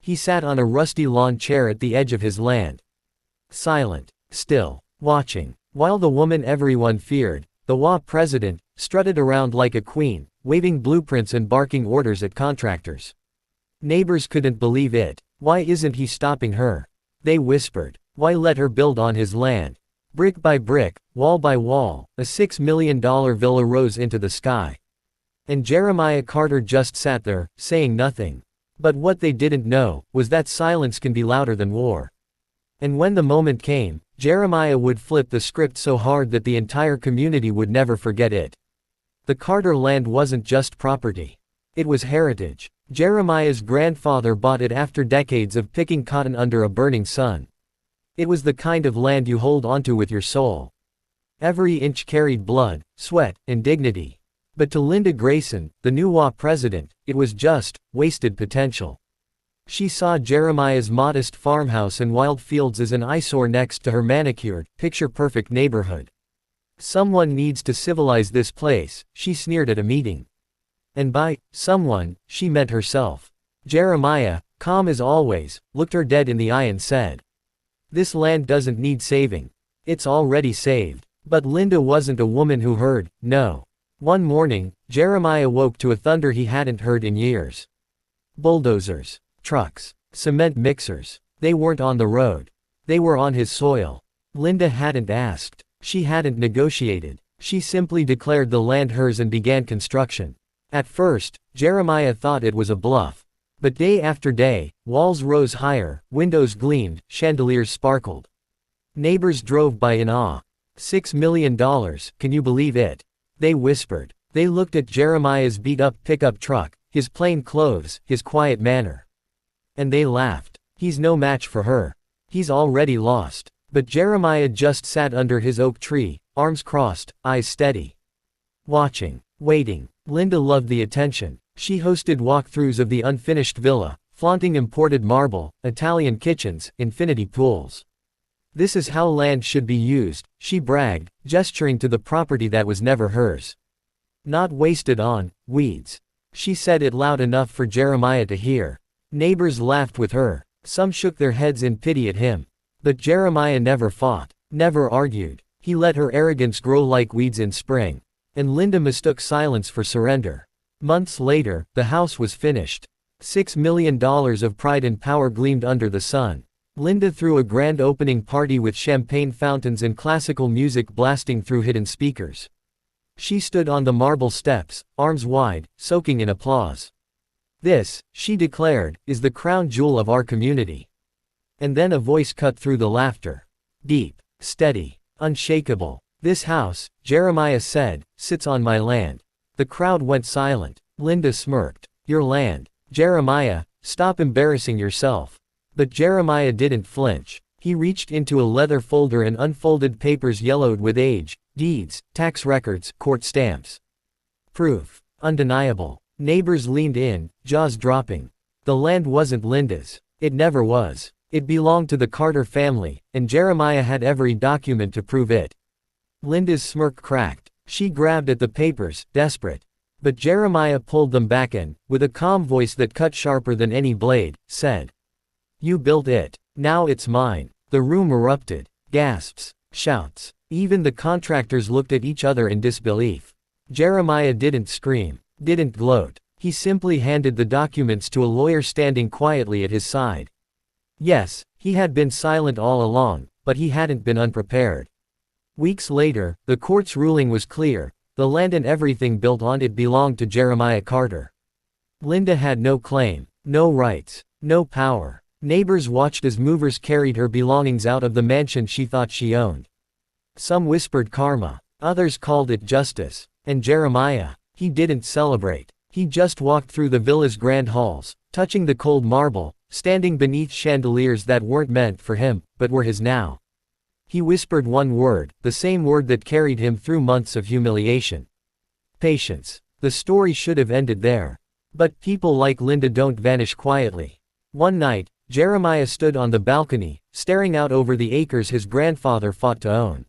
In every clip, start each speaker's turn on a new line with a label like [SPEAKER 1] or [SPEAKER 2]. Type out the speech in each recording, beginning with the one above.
[SPEAKER 1] He sat on a rusty lawn chair at the edge of his land. Silent, still, watching. While the woman everyone feared, the WA president, strutted around like a queen, waving blueprints and barking orders at contractors. Neighbors couldn't believe it. Why isn't he stopping her? They whispered. Why let her build on his land? Brick by brick, wall by wall, a $6 million villa rose into the sky. And Jeremiah Carter just sat there, saying nothing. But what they didn't know was that silence can be louder than war. And when the moment came, Jeremiah would flip the script so hard that the entire community would never forget it. The Carter land wasn't just property. It was heritage. Jeremiah's grandfather bought it after decades of picking cotton under a burning sun. It was the kind of land you hold onto with your soul. Every inch carried blood, sweat, and dignity. But to Linda Grayson, the new WA president, it was just wasted potential. She saw Jeremiah's modest farmhouse and wild fields as an eyesore next to her manicured, picture-perfect neighborhood. Someone needs to civilize this place, she sneered at a meeting. And by someone, she meant herself. Jeremiah, calm as always, looked her dead in the eye and said, "This land doesn't need saving. It's already saved." But Linda wasn't a woman who heard, no. One morning, Jeremiah woke to a thunder he hadn't heard in years. Bulldozers, trucks, cement mixers. They weren't on the road. They were on his soil. Linda hadn't asked. She hadn't negotiated. She simply declared the land hers and began construction. At first, Jeremiah thought it was a bluff. But day after day, walls rose higher, windows gleamed, chandeliers sparkled. Neighbors drove by in awe. $6 million, can you believe it? They whispered. They looked at Jeremiah's beat-up pickup truck, his plain clothes, his quiet manner. And they laughed. He's no match for her. He's already lost. But Jeremiah just sat under his oak tree, arms crossed, eyes steady. Watching. Waiting. Linda loved the attention. She hosted walkthroughs of the unfinished villa, flaunting imported marble, Italian kitchens, infinity pools. This is how land should be used, she bragged, gesturing to the property that was never hers. Not wasted on weeds. She said it loud enough for Jeremiah to hear. Neighbors laughed with her. Some shook their heads in pity at him. But Jeremiah never fought, never argued. He let her arrogance grow like weeds in spring. And Linda mistook silence for surrender. Months later, the house was finished. $6 million of pride and power gleamed under the sun. Linda threw a grand opening party with champagne fountains and classical music blasting through hidden speakers. She stood on the marble steps, arms wide, soaking in applause. "This," she declared, "is the crown jewel of our community." And then a voice cut through the laughter. Deep, steady, unshakable. "This house," Jeremiah said, "sits on my land." The crowd went silent. Linda smirked. "Your land. Jeremiah, stop embarrassing yourself." But Jeremiah didn't flinch. He reached into a leather folder and unfolded papers yellowed with age, deeds, tax records, court stamps. Proof. Undeniable. Neighbors leaned in, jaws dropping. The land wasn't Linda's. It never was. It belonged to the Carter family, and Jeremiah had every document to prove it. Linda's smirk cracked. She grabbed at the papers, desperate. But Jeremiah pulled them back and, with a calm voice that cut sharper than any blade, said, "You built it. Now it's mine." The room erupted. Gasps. Shouts. Even the contractors looked at each other in disbelief. Jeremiah didn't scream. Didn't gloat. He simply handed the documents to a lawyer standing quietly at his side. Yes, he had been silent all along, but he hadn't been unprepared. Weeks later, the court's ruling was clear. The land and everything built on it belonged to Jeremiah Carter. Linda had no claim, no rights, no power. Neighbors watched as movers carried her belongings out of the mansion she thought she owned. Some whispered karma. Others called it justice. And Jeremiah, he didn't celebrate. He just walked through the villa's grand halls, touching the cold marble, standing beneath chandeliers that weren't meant for him, but were his now. He whispered one word, the same word that carried him through months of humiliation. Patience. The story should have ended there. But people like Linda don't vanish quietly. One night, Jeremiah stood on the balcony, staring out over the acres his grandfather fought to own.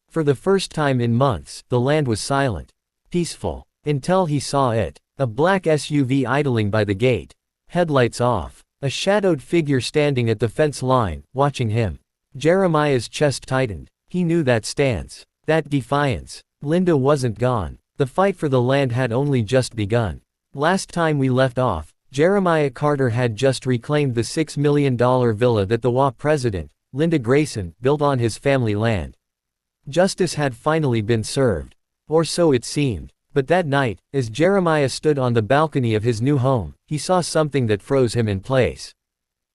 [SPEAKER 1] For the first time in months, the land was silent. Peaceful. Until he saw it. A black SUV idling by the gate. Headlights off. A shadowed figure standing at the fence line, watching him. Jeremiah's chest tightened. He knew that stance. That defiance. Linda wasn't gone. The fight for the land had only just begun. Last time we left off, Jeremiah Carter had just reclaimed the $6 million villa that the WA president, Linda Grayson, built on his family land. Justice had finally been served. Or so it seemed. But that night, as Jeremiah stood on the balcony of his new home, he saw something that froze him in place.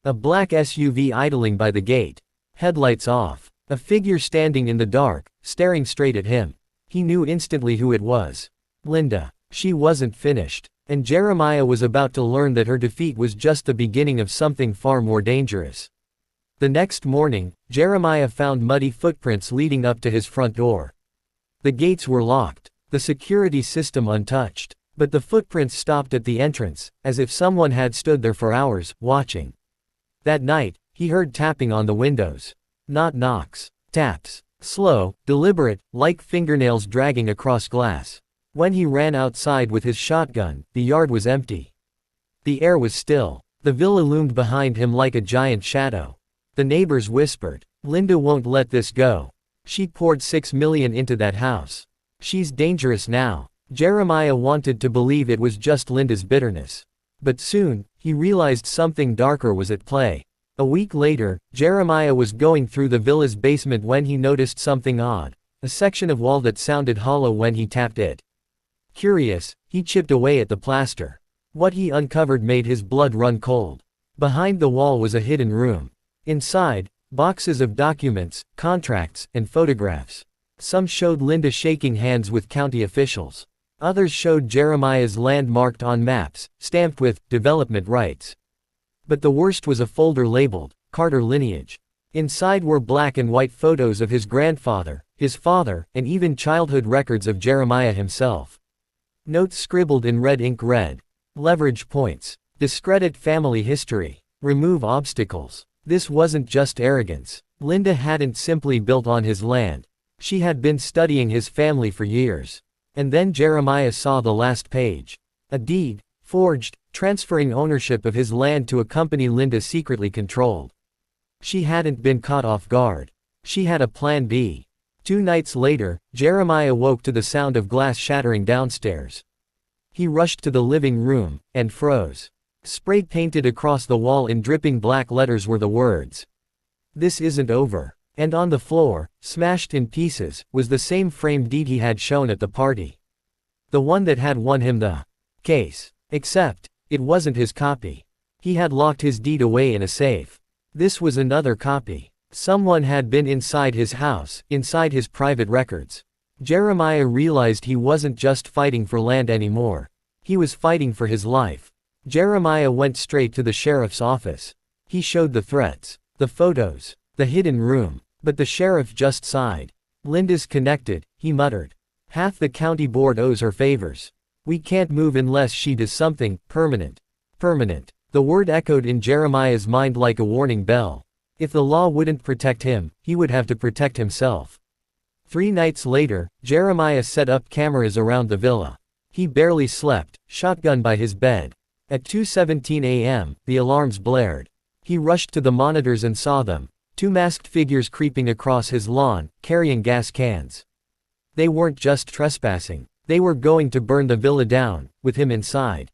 [SPEAKER 1] A black SUV idling by the gate. Headlights off. A figure standing in the dark, staring straight at him. He knew instantly who it was. Linda. She wasn't finished. And Jeremiah was about to learn that her defeat was just the beginning of something far more dangerous. The next morning, Jeremiah found muddy footprints leading up to his front door. The gates were locked, the security system untouched, but the footprints stopped at the entrance, as if someone had stood there for hours, watching. That night, he heard tapping on the windows. Not knocks. Taps. Slow, deliberate, like fingernails dragging across glass. When he ran outside with his shotgun, the yard was empty. The air was still. The villa loomed behind him like a giant shadow. The neighbors whispered, "Linda won't let this go. She poured $6 million into that house. She's dangerous now." Jeremiah wanted to believe it was just Linda's bitterness. But soon, he realized something darker was at play. A week later, Jeremiah was going through the villa's basement when he noticed something odd. A section of wall that sounded hollow when he tapped it. Curious, he chipped away at the plaster. What he uncovered made his blood run cold. Behind the wall was a hidden room. Inside, boxes of documents, contracts, and photographs. Some showed Linda shaking hands with county officials. Others showed Jeremiah's land marked on maps, stamped with development rights. But the worst was a folder labeled Carter Lineage. Inside were black and white photos of his grandfather, his father, and even childhood records of Jeremiah himself. Notes scribbled in red ink read, "Leverage points. Discredit family history. Remove obstacles." This wasn't just arrogance. Linda hadn't simply built on his land. She had been studying his family for years. And then Jeremiah saw the last page. A deed, forged, transferring ownership of his land to a company Linda secretly controlled. She hadn't been caught off guard. She had a plan B. 2 nights later, Jeremiah woke to the sound of glass shattering downstairs. He rushed to the living room, and froze. Spray painted across the wall in dripping black letters were the words, "This isn't over." And on the floor, smashed in pieces, was the same framed deed he had shown at the party. The one that had won him the case. Except, it wasn't his copy. He had locked his deed away in a safe. This was another copy. Someone had been inside his house, inside his private records. Jeremiah realized he wasn't just fighting for land anymore. He was fighting for his life. Jeremiah went straight to the sheriff's office. He showed the threats, the photos, the hidden room. But the sheriff just sighed. "Linda's connected," he muttered. "Half the county board owes her favors. We can't move unless she does something permanent." Permanent. The word echoed in Jeremiah's mind like a warning bell. If the law wouldn't protect him, he would have to protect himself. 3 nights later, Jeremiah set up cameras around the villa. He barely slept, shotgun by his bed. At 2:17 a.m., the alarms blared. He rushed to the monitors and saw them. 2 masked figures creeping across his lawn, carrying gas cans. They weren't just trespassing. They were going to burn the villa down, with him inside.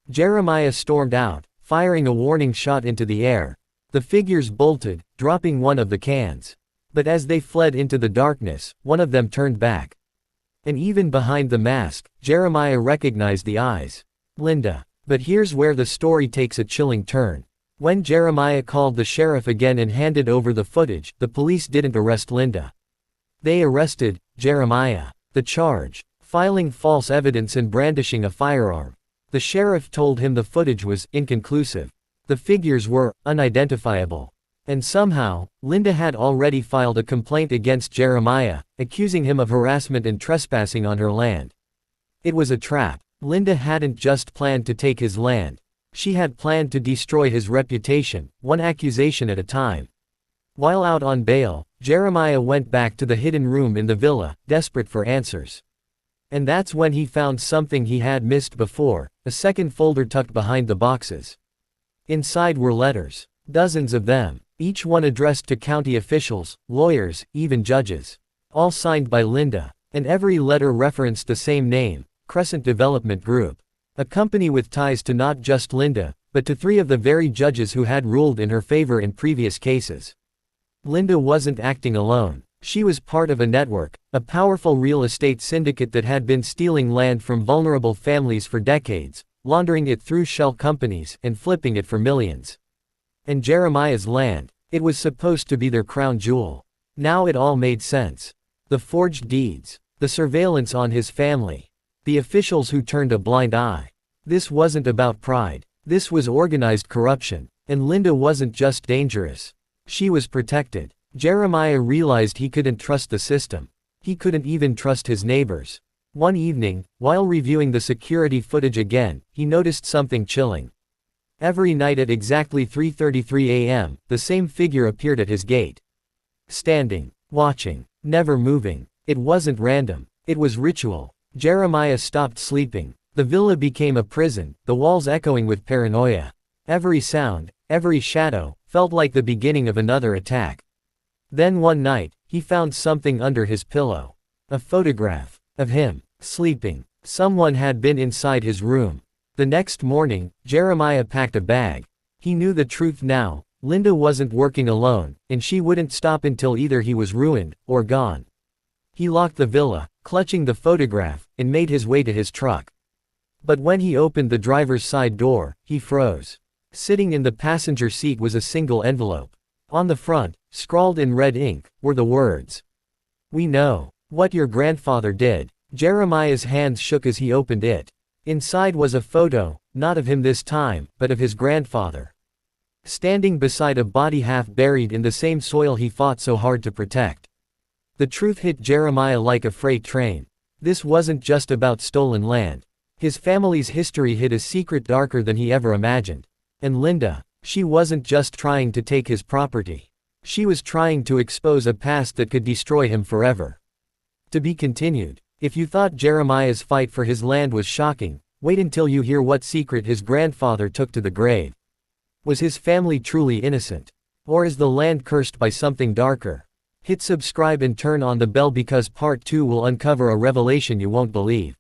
[SPEAKER 1] Jeremiah stormed out, firing a warning shot into the air. The figures bolted, dropping one of the cans. But as they fled into the darkness, one of them turned back. And even behind the mask, Jeremiah recognized the eyes. Linda. But here's where the story takes a chilling turn. When Jeremiah called the sheriff again and handed over the footage, the police didn't arrest Linda. They arrested Jeremiah. The charge: filing false evidence and brandishing a firearm. The sheriff told him the footage was inconclusive. The figures were unidentifiable. And somehow, Linda had already filed a complaint against Jeremiah, accusing him of harassment and trespassing on her land. It was a trap. Linda hadn't just planned to take his land. She had planned to destroy his reputation, one accusation at a time. While out on bail, Jeremiah went back to the hidden room in the villa, desperate for answers. And that's when he found something he had missed before, a second folder tucked behind the boxes. Inside were letters. Dozens of them. Each one addressed to county officials, lawyers, even judges. All signed by Linda. And every letter referenced the same name, Crescent Development Group. A company with ties to not just Linda, but to 3 of the very judges who had ruled in her favor in previous cases. Linda wasn't acting alone. She was part of a network, a powerful real estate syndicate that had been stealing land from vulnerable families for decades, laundering it through shell companies, and flipping it for millions. And Jeremiah's land, it was supposed to be their crown jewel. Now it all made sense. The forged deeds, the surveillance on his family, the officials who turned a blind eye. This wasn't about pride. This was organized corruption. And Linda wasn't just dangerous. She was protected. Jeremiah realized he couldn't trust the system. He couldn't even trust his neighbors. One evening, while reviewing the security footage again, he noticed something chilling. Every night at exactly 3:33 a.m., the same figure appeared at his gate. Standing, watching, never moving. It wasn't random. It was ritual. Jeremiah stopped sleeping. The villa became a prison, the walls echoing with paranoia. Every sound, every shadow, felt like the beginning of another attack. Then one night, he found something under his pillow. A photograph of him, sleeping. Someone had been inside his room. The next morning, Jeremiah packed a bag. He knew the truth now. Linda wasn't working alone, and she wouldn't stop until either he was ruined, or gone. He locked the villa, clutching the photograph, and made his way to his truck. But when he opened the driver's side door, he froze. Sitting in the passenger seat was a single envelope. On the front, scrawled in red ink, were the words, "We know what your grandfather did." Jeremiah's hands shook as he opened it. Inside was a photo, not of him this time, but of his grandfather. Standing beside a body half buried in the same soil he fought so hard to protect. The truth hit Jeremiah like a freight train. This wasn't just about stolen land. His family's history hid a secret darker than he ever imagined. And Linda, she wasn't just trying to take his property. She was trying to expose a past that could destroy him forever. To be continued. If you thought Jeremiah's fight for his land was shocking, wait until you hear what secret his grandfather took to the grave. Was his family truly innocent? Or is the land cursed by something darker? Hit subscribe and turn on the bell because part 2 will uncover a revelation you won't believe.